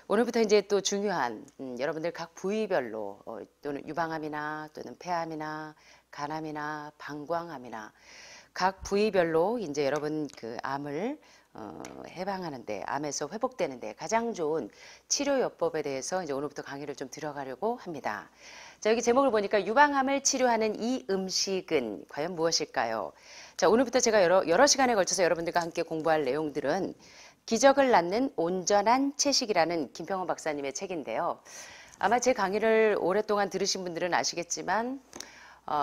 오늘부터 이제 또 중요한 여러분들 각 부위별로 또는 유방암이나 또는 폐암이나 간암이나 방광암이나 각 부위별로 이제 여러분 그 암을 해방하는데, 암에서 회복되는데 가장 좋은 치료요법에 대해서 이제 오늘부터 강의를 좀 들어가려고 합니다. 자, 여기 제목을 보니까 유방암을 치료하는 이 음식은 과연 무엇일까요? 자, 오늘부터 제가 여러 시간에 걸쳐서 여러분들과 함께 공부할 내용들은 기적을 낳는 온전한 채식이라는 김평원 박사님의 책인데요. 아마 제 강의를 오랫동안 들으신 분들은 아시겠지만,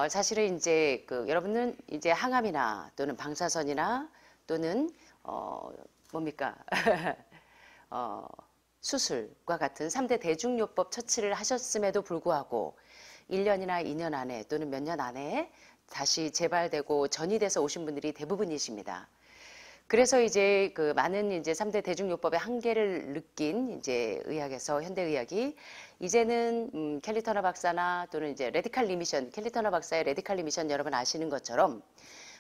사실은 이제 여러분은 이제 항암이나 또는 방사선이나 또는 뭡니까? 수술과 같은 3대 대중요법 처치를 하셨음에도 불구하고 1년이나 2년 안에 또는 몇 년 안에 다시 재발되고 전이 돼서 오신 분들이 대부분이십니다. 그래서 이제 그 많은 이제 3대 대중요법의 한계를 느낀 이제 의학에서 현대의학이 이제는 켈리 터너 박사나 또는 이제 레디칼 리미션, 켈리 터너 박사의 레디칼 리미션 여러분 아시는 것처럼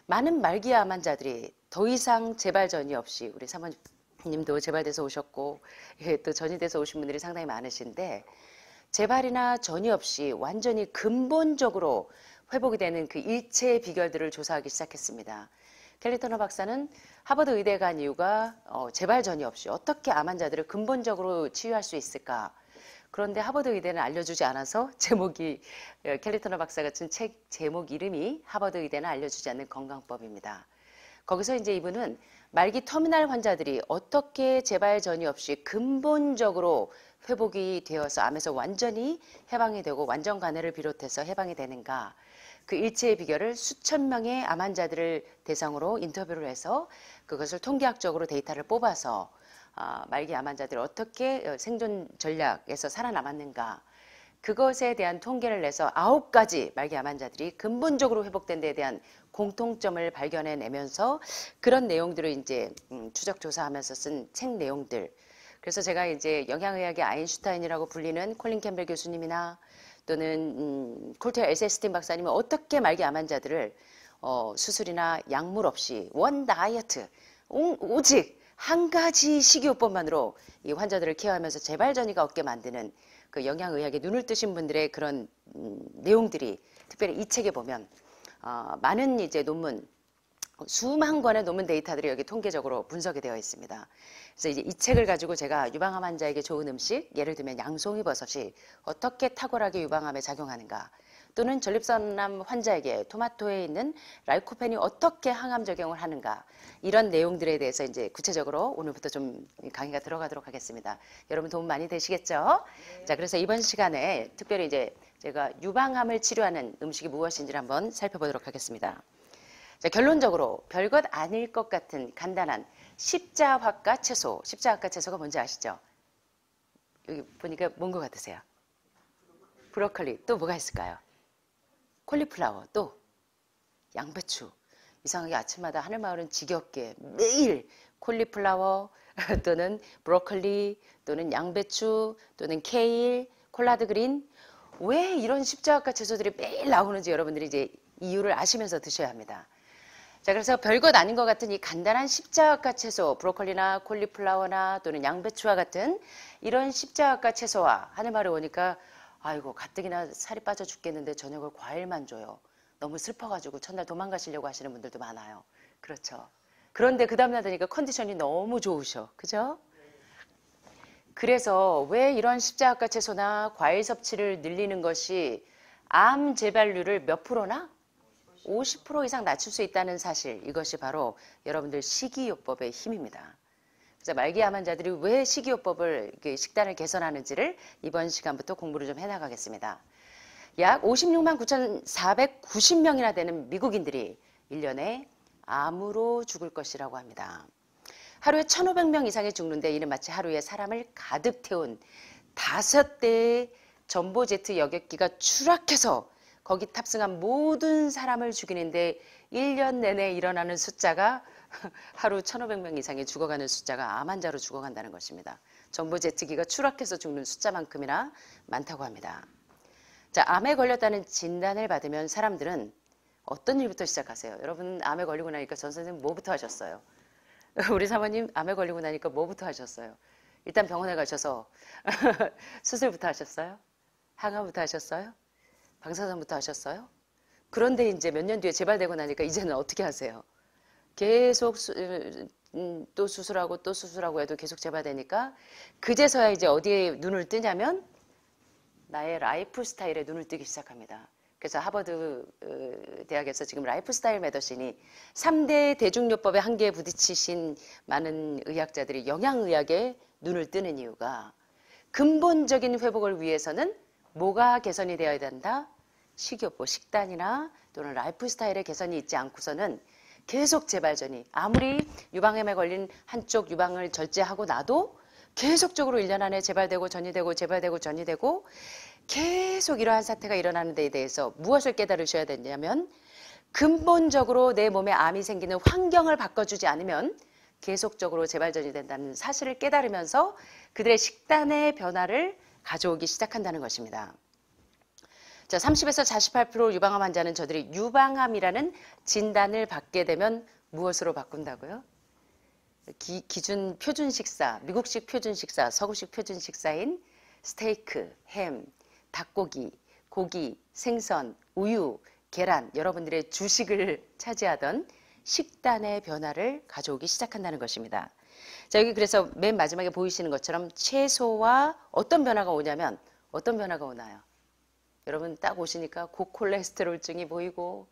많은 말기암 환자들이 더 이상 재발 전이 없이, 우리 사모님도 재발돼서 오셨고 또 전이 돼서 오신 분들이 상당히 많으신데, 재발이나 전이 없이 완전히 근본적으로 회복이 되는 그 일체의 비결들을 조사하기 시작했습니다. 켈리 터너 박사는 하버드 의대에 간 이유가 재발 전이 없이 어떻게 암 환자들을 근본적으로 치유할 수 있을까. 그런데 하버드 의대는 알려주지 않아서 제목이, 켈리 터너 박사가 쓴 책 제목 이름이 하버드 의대는 알려주지 않는 건강법입니다. 거기서 이제 이분은 말기 터미널 환자들이 어떻게 재발 전이 없이 근본적으로 회복이 되어서 암에서 완전히 해방이 되고 완전 간해를 비롯해서 해방이 되는가, 그 일체의 비결을 수천 명의 암 환자들을 대상으로 인터뷰를 해서 그것을 통계학적으로 데이터를 뽑아서 말기 암 환자들이 어떻게 생존 전략에서 살아남았는가, 그것에 대한 통계를 내서 9가지 말기 암 환자들이 근본적으로 회복된 데에 대한 공통점을 발견해내면서 그런 내용들을 이제 추적 조사하면서 쓴 책 내용들. 그래서 제가 이제 영양의학의 아인슈타인이라고 불리는 콜린 캠벨 교수님이나 또는 콜테어 에세스틴 박사님은 어떻게 말기 암 환자들을 수술이나 약물 없이 원 다이어트, 오직 한 가지 식이요법만으로 이 환자들을 케어하면서 재발 전이가 없게 만드는 그 영양의학에 눈을 뜨신 분들의 그런 내용들이, 특별히 이 책에 보면 많은 이제 논문, 수만 권의 논문 데이터들이 여기 통계적으로 분석이 되어 있습니다. 그래서 이제 이 책을 가지고 제가 유방암 환자에게 좋은 음식, 예를 들면 양송이 버섯이 어떻게 탁월하게 유방암에 작용하는가, 또는 전립선암 환자에게 토마토에 있는 라이코펜이 어떻게 항암 적용을 하는가, 이런 내용들에 대해서 이제 구체적으로 오늘부터 좀 강의가 들어가도록 하겠습니다. 여러분 도움 많이 되시겠죠? 네. 자, 그래서 이번 시간에 특별히 이제 제가 유방암을 치료하는 음식이 무엇인지를 한번 살펴보도록 하겠습니다. 자, 결론적으로 별것 아닐 것 같은 간단한 십자화과 채소. 십자화과 채소가 뭔지 아시죠? 여기 보니까 뭔 것 같으세요? 브로콜리. 또 뭐가 있을까요? 콜리플라워. 또 양배추. 이상하게 아침마다 하늘마을은 지겹게 매일 콜리플라워 또는 브로콜리 또는 양배추 또는 케일, 콜라드 그린. 왜 이런 십자화과 채소들이 매일 나오는지 여러분들이 이제 이유를 아시면서 드셔야 합니다. 자, 그래서 별것 아닌 것 같은 이 간단한 십자화과 채소, 브로콜리나 콜리플라워나 또는 양배추와 같은 이런 십자화과 채소와 하늘마을에 오니까 아이고 가뜩이나 살이 빠져 죽겠는데 저녁을 과일만 줘요. 너무 슬퍼가지고 첫날 도망가시려고 하시는 분들도 많아요. 그렇죠. 그런데 그 다음날 되니까 컨디션이 너무 좋으셔. 그죠? 그래서 왜 이런 십자화과 채소나 과일 섭취를 늘리는 것이 암 재발률을 몇 프로나? 50% 이상 낮출 수 있다는 사실, 이것이 바로 여러분들 식이요법의 힘입니다. 그래서 말기암 환자들이 왜 식이요법을, 식단을 개선하는지를 이번 시간부터 공부를 좀 해나가겠습니다. 약 56만 9,490명이나 되는 미국인들이 1년에 암으로 죽을 것이라고 합니다. 하루에 1,500명 이상이 죽는데 이는 마치 하루에 사람을 가득 태운 5대의 전보제트 여객기가 추락해서 거기 탑승한 모든 사람을 죽이는데 1년 내내 일어나는 숫자가 하루 1,500명 이상이 죽어가는 숫자가 암 환자로 죽어간다는 것입니다. 전보제트기가 추락해서 죽는 숫자만큼이나 많다고 합니다. 자, 암에 걸렸다는 진단을 받으면 사람들은 어떤 일부터 시작하세요? 여러분 암에 걸리고 나니까 전 선생님 뭐부터 하셨어요? 우리 사모님 암에 걸리고 나니까 뭐부터 하셨어요? 일단 병원에 가셔서 수술부터 하셨어요? 항암부터 하셨어요? 방사선부터 하셨어요? 그런데 이제 몇 년 뒤에 재발되고 나니까 이제는 어떻게 하세요? 계속 또 수술하고 또 수술하고 해도 계속 재발되니까 그제서야 이제 어디에 눈을 뜨냐면 나의 라이프 스타일에 눈을 뜨기 시작합니다. 그래서 하버드 대학에서 지금 라이프 스타일 메디신이 3대 대중요법의 한계에 부딪히신 많은 의학자들이 영양의학에 눈을 뜨는 이유가 근본적인 회복을 위해서는 뭐가 개선이 되어야 된다? 식이요법, 식단이나 또는 라이프 스타일의 개선이 있지 않고서는 계속 재발전이 아무리 유방암에 걸린 한쪽 유방을 절제하고 나도 계속적으로 1년 안에 재발되고 전이 되고 재발되고 전이 되고 계속 이러한 사태가 일어나는 데에 대해서 무엇을 깨달으셔야 되냐면 근본적으로 내 몸에 암이 생기는 환경을 바꿔주지 않으면 계속적으로 재발전이 된다는 사실을 깨달으면서 그들의 식단의 변화를 가져오기 시작한다는 것입니다. 자, 30에서 48% 유방암 환자는 저들이 유방암이라는 진단을 받게 되면 무엇으로 바꾼다고요? 기준 표준 식사, 미국식 표준 식사, 서구식 표준 식사인 스테이크, 햄, 닭고기, 고기, 생선, 우유, 계란, 여러분들의 주식을 차지하던 식단의 변화를 가져오기 시작한다는 것입니다. 자, 여기 그래서 맨 마지막에 보이시는 것처럼 채소와 어떤 변화가 오냐면 어떤 변화가 오나요? 여러분 딱 오시니까 고콜레스테롤증이 보이고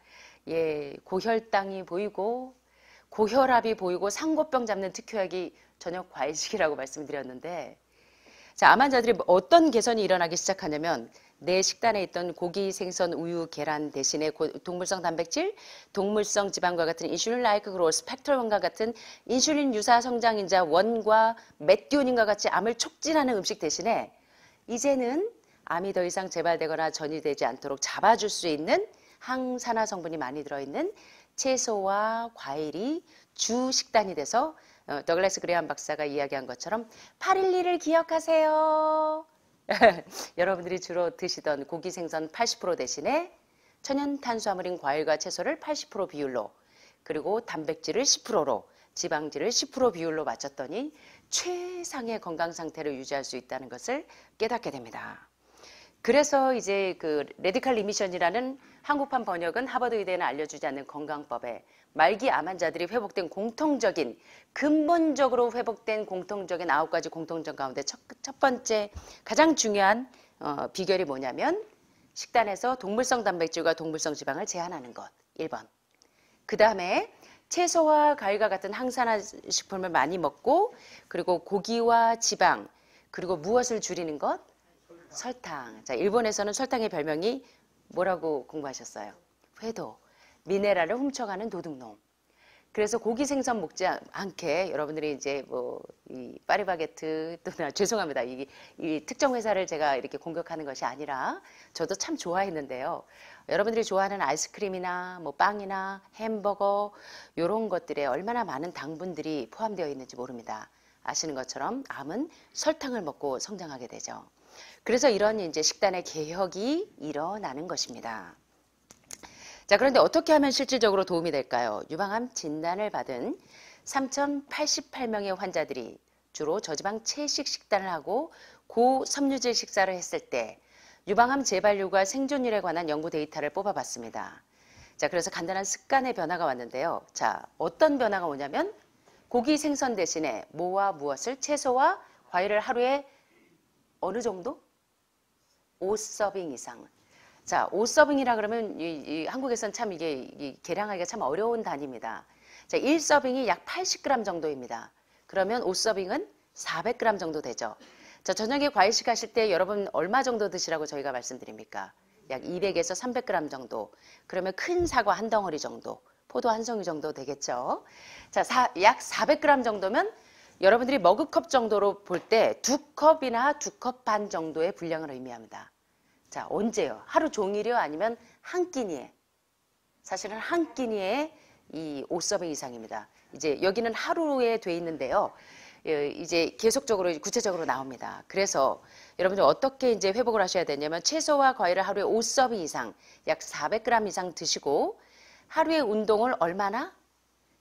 고혈당이 보이고 고혈압이 보이고 상고병 잡는 특효약이 저녁 과일식이라고 말씀드렸는데 자, 암 환자들이 어떤 개선이 일어나기 시작하냐면 내 식단에 있던 고기, 생선, 우유, 계란 대신에 동물성 단백질, 동물성 지방과 같은 인슐린 라이크 그로스 팩터 1과 같은 인슐린 유사 성장인자 1과 메티오닌과 같이 암을 촉진하는 음식 대신에 이제는 암이 더 이상 재발되거나 전이 되지 않도록 잡아줄 수 있는 항산화 성분이 많이 들어있는 채소와 과일이 주 식단이 돼서 더글라스 그레이엄 박사가 이야기한 것처럼 812를 기억하세요. 여러분들이 주로 드시던 고기 생선 80% 대신에 천연 탄수화물인 과일과 채소를 80% 비율로 그리고 단백질을 10%로 지방질을 10% 비율로 맞췄더니 최상의 건강 상태를 유지할 수 있다는 것을 깨닫게 됩니다. 그래서 이제 그 레디칼 리미션이라는 한국판 번역은 하버드 의대에는 알려주지 않는 건강법에 말기 암 환자들이 회복된 공통적인 근본적으로 회복된 공통적인 9가지 공통점 가운데 첫 번째 가장 중요한 비결이 뭐냐면 식단에서 동물성 단백질과 동물성 지방을 제한하는 것 1번. 그 다음에 채소와 과일과 같은 항산화 식품을 많이 먹고 그리고 고기와 지방 그리고 무엇을 줄이는 것? 설탕. 자, 일본에서는 설탕의 별명이 뭐라고 공부하셨어요? 회도. 미네랄을 훔쳐가는 도둑놈. 그래서 고기 생선 먹지 않게 여러분들이 이제 이 파리바게트 또는 죄송합니다. 이 특정 회사를 제가 이렇게 공격하는 것이 아니라 저도 참 좋아했는데요. 여러분들이 좋아하는 아이스크림이나 빵이나 햄버거 이런 것들에 얼마나 많은 당분들이 포함되어 있는지 모릅니다. 아시는 것처럼 암은 설탕을 먹고 성장하게 되죠. 그래서 이런 이제 식단의 개혁이 일어나는 것입니다. 자, 그런데 어떻게 하면 실질적으로 도움이 될까요? 유방암 진단을 받은 3,088명의 환자들이 주로 저지방 채식 식단을 하고 고섬유질 식사를 했을 때 유방암 재발률과 생존율에 관한 연구 데이터를 뽑아봤습니다. 자, 그래서 간단한 습관의 변화가 왔는데요. 자, 어떤 변화가 오냐면 고기 생선 대신에 뭐와 무엇을 채소와 과일을 하루에 어느 정도? 5서빙 이상. 자, 5서빙이라 그러면 한국에서는 참 이게 계량하기가 참 어려운 단위입니다. 자, 1서빙이 약 80g 정도입니다. 그러면 5서빙은 400g 정도 되죠. 자, 저녁에 과일식 하실 때 여러분 얼마 정도 드시라고 저희가 말씀드립니까? 약 200에서 300g 정도. 그러면 큰 사과 한 덩어리 정도, 포도 한 송이 정도 되겠죠. 자, 약 400g 정도면 여러분들이 머그컵 정도로 볼 때 2컵이나 2컵 반 정도의 분량을 의미합니다. 자, 언제요? 하루 종일이요? 아니면 한 끼니에? 사실은 한 끼니에 이 5서빙 이상입니다. 이제 여기는 하루에 돼 있는데요. 이제 계속적으로 구체적으로 나옵니다. 그래서 여러분들 어떻게 이제 회복을 하셔야 되냐면 채소와 과일을 하루에 5서빙 이상, 약 400g 이상 드시고 하루에 운동을 얼마나?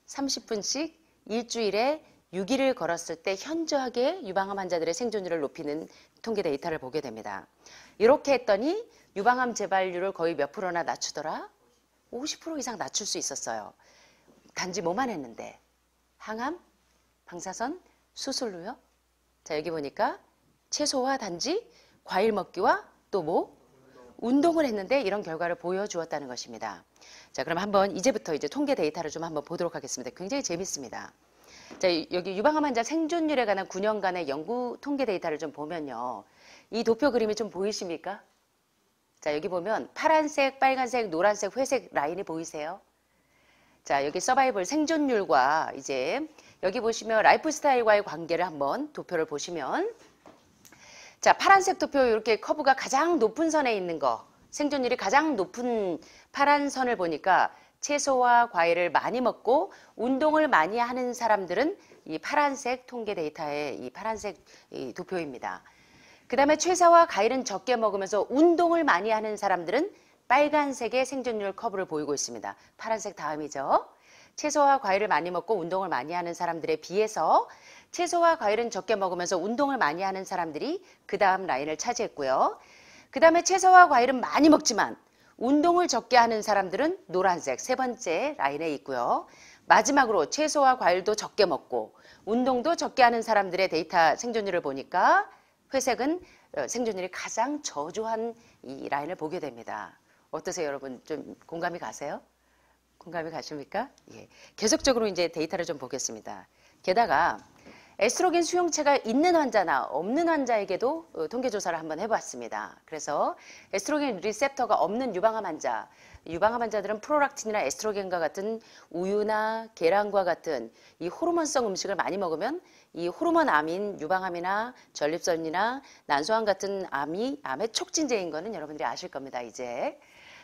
30분씩 일주일에 6일을 걸었을 때 현저하게 유방암 환자들의 생존율을 높이는 통계 데이터를 보게 됩니다. 이렇게 했더니 유방암 재발률을 거의 몇 프로나 낮추더라? 50% 이상 낮출 수 있었어요. 단지 뭐만 했는데 항암, 방사선, 수술로요. 자, 여기 보니까 채소와 단지 과일 먹기와 또 뭐? 운동을 했는데 이런 결과를 보여주었다는 것입니다. 자, 그럼 한번 이제부터 이제 통계 데이터를 좀 한번 보도록 하겠습니다. 굉장히 재밌습니다. 자, 여기 유방암 환자 생존율에 관한 9년간의 연구 통계 데이터를 좀 보면요. 이 도표 그림이 좀 보이십니까? 자, 여기 보면 파란색, 빨간색, 노란색, 회색 라인이 보이세요? 자, 여기 서바이벌 생존율과 이제 여기 보시면 라이프 스타일과의 관계를 한번 도표를 보시면 자, 파란색 도표 이렇게 커브가 가장 높은 선에 있는 거 생존율이 가장 높은 파란 선을 보니까 채소와 과일을 많이 먹고 운동을 많이 하는 사람들은 이 파란색 통계 데이터의 이 파란색 이 도표입니다. 그 다음에 채소와 과일은 적게 먹으면서 운동을 많이 하는 사람들은 빨간색의 생존율 커브를 보이고 있습니다. 파란색 다음이죠. 채소와 과일을 많이 먹고 운동을 많이 하는 사람들에 비해서 채소와 과일은 적게 먹으면서 운동을 많이 하는 사람들이 그 다음 라인을 차지했고요. 그 다음에 채소와 과일은 많이 먹지만 운동을 적게 하는 사람들은 노란색 세 번째 라인에 있고요. 마지막으로 채소와 과일도 적게 먹고 운동도 적게 하는 사람들의 데이터 생존율을 보니까 회색은 생존율이 가장 저조한 이 라인을 보게 됩니다. 어떠세요, 여러분? 좀 공감이 가세요? 공감이 가십니까? 예. 계속적으로 이제 데이터를 좀 보겠습니다. 게다가 에스트로겐 수용체가 있는 환자나 없는 환자에게도 통계 조사를 한번 해봤습니다. 그래서 에스트로겐 리셉터가 없는 유방암 환자들은 프로락틴이나 에스트로겐과 같은 우유나 계란과 같은 이 호르몬성 음식을 많이 먹으면 이 호르몬 암인 유방암이나 전립선이나 난소암 같은 암의 촉진제인 거는 여러분들이 아실 겁니다, 이제.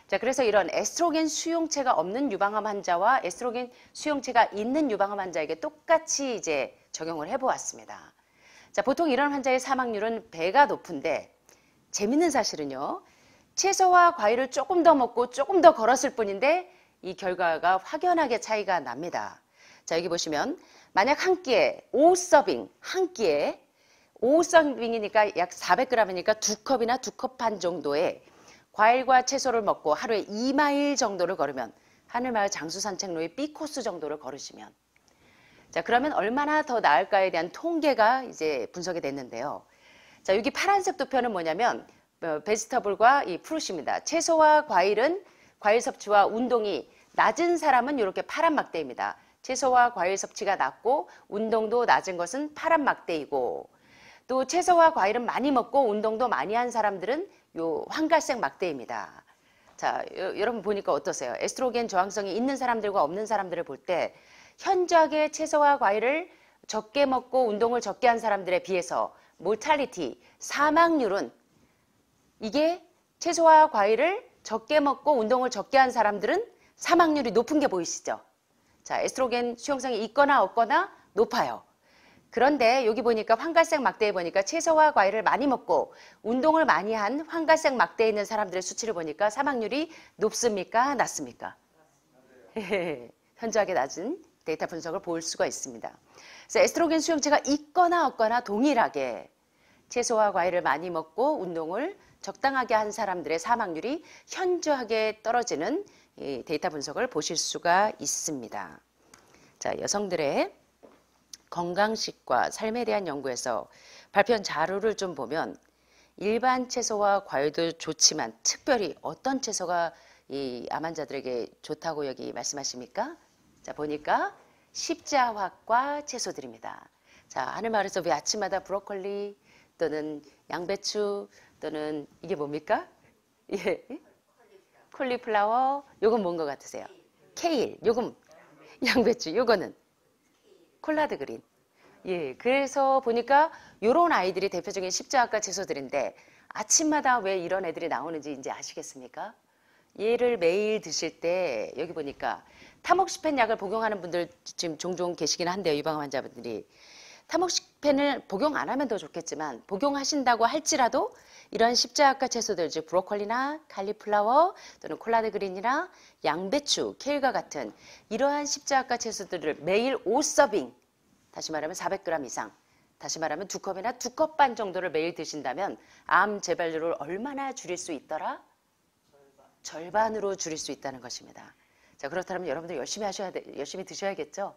자, 그래서 이런 에스트로겐 수용체가 없는 유방암 환자와 에스트로겐 수용체가 있는 유방암 환자에게 똑같이 이제 적용을 해보았습니다. 자, 보통 이런 환자의 사망률은 배가 높은데 재밌는 사실은요. 채소와 과일을 조금 더 먹고 조금 더 걸었을 뿐인데 이 결과가 확연하게 차이가 납니다. 자, 여기 보시면 만약 한 끼에 5서빙, 한 끼에 5서빙이니까 약 400g이니까 2컵이나 2컵 반 정도의 과일과 채소를 먹고 하루에 2마일 정도를 걸으면 하늘마을 장수산책로의 B코스 정도를 걸으시면 자, 그러면 얼마나 더 나을까에 대한 통계가 이제 분석이 됐는데요. 자, 여기 파란색 도표는 뭐냐면 베지터블과 이 프루시입니다. 채소와 과일은 과일 섭취와 운동이 낮은 사람은 이렇게 파란 막대입니다. 채소와 과일 섭취가 낮고 운동도 낮은 것은 파란 막대이고 또 채소와 과일은 많이 먹고 운동도 많이 한 사람들은 요 황갈색 막대입니다. 자, 여러분 보니까 어떠세요? 에스트로겐 저항성이 있는 사람들과 없는 사람들을 볼 때 현저하게 채소와 과일을 적게 먹고 운동을 적게 한 사람들에 비해서 모탈리티, 사망률은 이게 채소와 과일을 적게 먹고 운동을 적게 한 사람들은 사망률이 높은 게 보이시죠? 자, 에스트로겐 수용성이 있거나 없거나 높아요. 그런데 여기 보니까 황갈색 막대에 보니까 채소와 과일을 많이 먹고 운동을 많이 한 황갈색 막대에 있는 사람들의 수치를 보니까 사망률이 높습니까? 낮습니까? 현저하게 낮은 데이터 분석을 볼 수가 있습니다. 그래서 에스트로겐 수용체가 있거나 없거나 동일하게 채소와 과일을 많이 먹고 운동을 적당하게 한 사람들의 사망률이 현저하게 떨어지는 이 데이터 분석을 보실 수가 있습니다. 자, 여성들의 건강식과 삶에 대한 연구에서 발표한 자료를 좀 보면 일반 채소와 과일도 좋지만 특별히 어떤 채소가 이 암 환자들에게 좋다고 여기 말씀하십니까? 자, 보니까 십자화과 채소들입니다. 자, 하늘마을에서 왜 아침마다 브로콜리 또는 양배추 또는 이게 뭡니까? 예. 콜리플라워, 요건 뭔 것 같으세요? 케일, 요건 양배추, 요거는 콜라드 그린. 예, 그래서 보니까 요런 아이들이 대표적인 십자화과 채소들인데 아침마다 왜 이런 애들이 나오는지 이제 아시겠습니까? 얘를 매일 드실 때 여기 보니까 타목시펜 약을 복용하는 분들 지금 종종 계시긴 한데요. 유방암 환자분들이. 타목식펜을 복용 안 하면 더 좋겠지만 복용하신다고 할지라도 이러한 십자학과 채소들, 즉 브로콜리나 칼리플라워 또는 콜라드 그린이나 양배추, 케일과 같은 이러한 십자학과 채소들을 매일 5서빙, 다시 말하면 400g 이상, 다시 말하면 2컵이나 2컵 반 정도를 매일 드신다면 암 재발률을 얼마나 줄일 수 있더라? 절반으로 줄일 수 있다는 것입니다. 자, 그렇다면 여러분들 열심히 드셔야겠죠?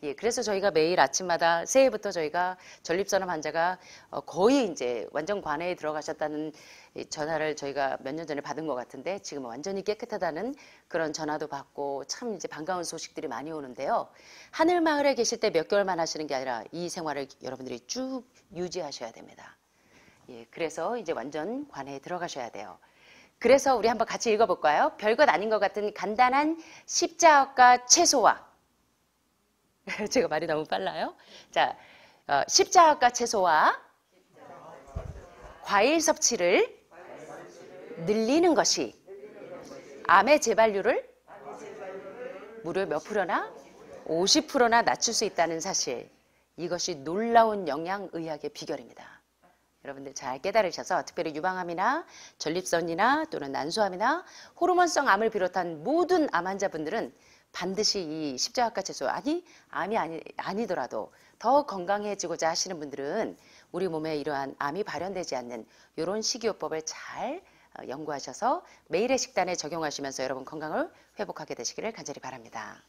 예, 그래서 저희가 매일 아침마다 새해부터 저희가 전립선암 환자가 거의 이제 완전 관해에 들어가셨다는 전화를 저희가 몇 년 전에 받은 것 같은데 지금은 완전히 깨끗하다는 그런 전화도 받고 참 이제 반가운 소식들이 많이 오는데요. 하늘마을에 계실 때 몇 개월만 하시는 게 아니라 이 생활을 여러분들이 쭉 유지하셔야 됩니다. 예, 그래서 이제 완전 관해에 들어가셔야 돼요. 그래서 우리 한번 같이 읽어볼까요? 별것 아닌 것 같은 간단한 십자학과 채소와 제가 말이 너무 빨라요. 자, 십자학과 채소와 과일 섭취를 늘리는 것이 암의 재발률을 무려 몇 프로나? 50%나 낮출 수 있다는 사실. 이것이 놀라운 영양의학의 비결입니다. 여러분들 잘 깨달으셔서 특별히 유방암이나 전립선이나 또는 난소암이나 호르몬성 암을 비롯한 모든 암 환자분들은 반드시 이 십자학과 채소, 암이 아니더라도 더 건강해지고자 하시는 분들은 우리 몸에 이러한 암이 발현되지 않는 이런 식이요법을 잘 연구하셔서 매일의 식단에 적용하시면서 여러분 건강을 회복하게 되시기를 간절히 바랍니다.